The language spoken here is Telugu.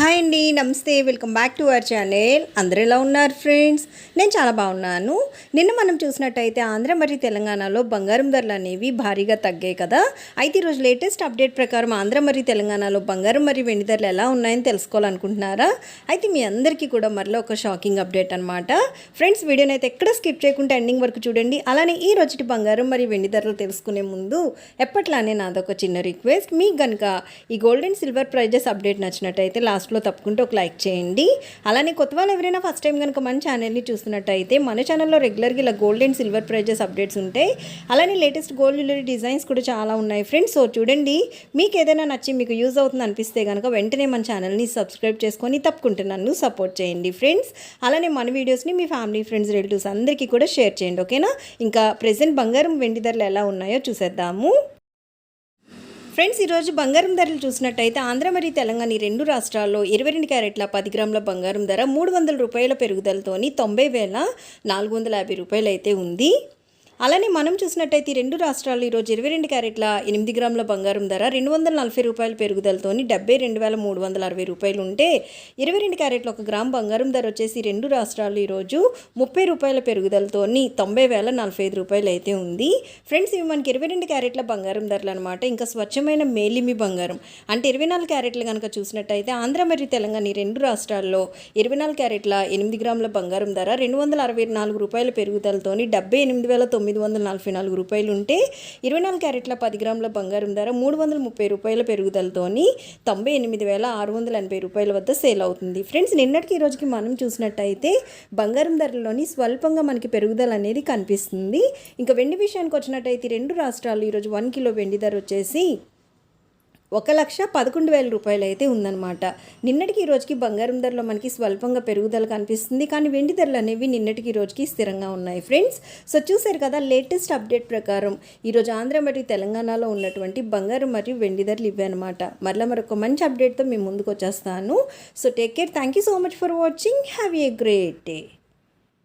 హాయ్ అండి, నమస్తే. Welcome back to our channel. అందరూ ఎలా ఉన్నారు ఫ్రెండ్స్? నేను చాలా బాగున్నాను. నిన్న మనం చూసినట్టయితే ఆంధ్ర మరియు తెలంగాణలో బంగారం ధరలు అనేవి భారీగా తగ్గాయి కదా. అయితే ఈరోజు లేటెస్ట్ అప్డేట్ ప్రకారం ఆంధ్ర మరియు తెలంగాణలో బంగారం మరియు వెండి ధరలు ఎలా ఉన్నాయని తెలుసుకోవాలనుకుంటున్నారా? అయితే మీ అందరికీ కూడా మరలా ఒక షాకింగ్ అప్డేట్ అనమాట. ఫ్రెండ్స్, వీడియోని అయితే ఎక్కడ స్కిప్ చేయకుండా ఎండింగ్ వరకు చూడండి. అలానే ఈ రోజుటి బంగారం మరియు వెండి ధరలు తెలుసుకునే ముందు ఎప్పట్లానే నాదొక చిన్న రిక్వెస్ట్. మీకు కనుక ఈ gold and silver prizes update నచ్చినట్టయితే లాస్ట్లో తప్పకుండా ఒక లైక్ చేయండి. అలానే కొత్త వాళ్ళు ఎవరైనా ఫస్ట్ టైం కనుక మన ఛానల్ని చూస్తున్నట్టయితే మన ఛానల్లో రెగ్యులర్గా ఇలా gold and silver prizes updates ఉంటాయి. అలానే లేటెస్ట్ గోల్డ్ జ్యువెలరీ డిజైన్స్ కూడా చాలా ఉన్నాయి ఫ్రెండ్స్. సో చూడండి, మీకు ఏదైనా నచ్చి మీకు యూజ్ అవుతుంది అనిపిస్తే కనుక వెంటనే మన ఛానల్ని సబ్స్క్రైబ్ చేసుకొని తప్పకుండా నన్ను సపోర్ట్ చేయండి ఫ్రెండ్స్. అలానే మన వీడియోస్ని మీ ఫ్యామిలీ, ఫ్రెండ్స్, రిలేటివ్స్ అందరికీ కూడా షేర్ చేయండి, ఓకేనా? ఇంకా ప్రెజెంట్ బంగారం వెండి ధరలు ఎలా ఉన్నాయో చూసేద్దాము. ఫ్రెండ్స్, ఈరోజు బంగారం ధరలు చూసినట్టయితే ఆంధ్ర మరియు తెలంగాణ ఈ రెండు రాష్ట్రాల్లో 22 క్యారెట్ల 10 గ్రాముల బంగారం ధర 300 రూపాయల పెరుగుదలతోని 90,450 రూపాయలు అయితే ఉంది. అలానే మనం చూసినట్టయితే ఈ రెండు రాష్ట్రాల్లో ఈరోజు 22 క్యారెట్ల 8 గ్రాముల బంగారం ధర 240 రూపాయల పెరుగుదలతోని 72,360 రూపాయలు ఉంటే 22 క్యారెట్ల 1 గ్రామ్ బంగారం ధర వచ్చేసి రెండు రాష్ట్రాల్లో ఈరోజు 30 రూపాయల పెరుగుదలతోని 90,045 రూపాయలు అయితే ఉంది. ఫ్రెండ్స్, ఇవి మనకి 22 క్యారెట్ల బంగారం ధరలు అనమాట. ఇంకా స్వచ్ఛమైన మేలిమి బంగారం అంటే 24 క్యారెట్లు కనుక చూసినట్టయితే ఆంధ్ర మరియు తెలంగాణ ఈ రెండు రాష్ట్రాల్లో 24 క్యారెట్ల 8 గ్రాముల బంగారం ధర 264 రూపాయల పెరుగుదలతోని 78,944 రూపాయలు ఉంటే 24 క్యారెట్ల 10 గ్రాముల బంగారం ధర 330 రూపాయల పెరుగుదలతోని 98,680 రూపాయల వద్ద సేల్ అవుతుంది. ఫ్రెండ్స్, నిన్నటికి ఈ రోజుకి మనం చూసినట్టయితే బంగారం ధరలోని స్వల్పంగా మనకి పెరుగుదల అనేది కనిపిస్తుంది. ఇంకా వెండి విషయానికి వచ్చినట్టయితే రెండు రాష్ట్రాలు ఈరోజు 1 కిలో వెండి ధర వచ్చేసి 1,11,000 రూపాయలు అయితే ఉందన్నమాట. నిన్నటికి ఈ రోజుకి బంగారం ధరలో మనకి స్వల్పంగా పెరుగుదల కనిపిస్తుంది, కానీ వెండి ధరలు అనేవి నిన్నటికి ఈ రోజుకి స్థిరంగా ఉన్నాయి ఫ్రెండ్స్. సో చూసారు కదా, లేటెస్ట్ అప్డేట్ ప్రకారం ఈరోజు ఆంధ్ర మరియు తెలంగాణలో ఉన్నటువంటి బంగారం మరియు వెండి ధరలు ఇవే అనమాట. మరలా మరొక మంచి అప్డేట్తో మేము ముందుకు వచ్చేస్తాను. So take care. Thank you so much for watching. Have a great day.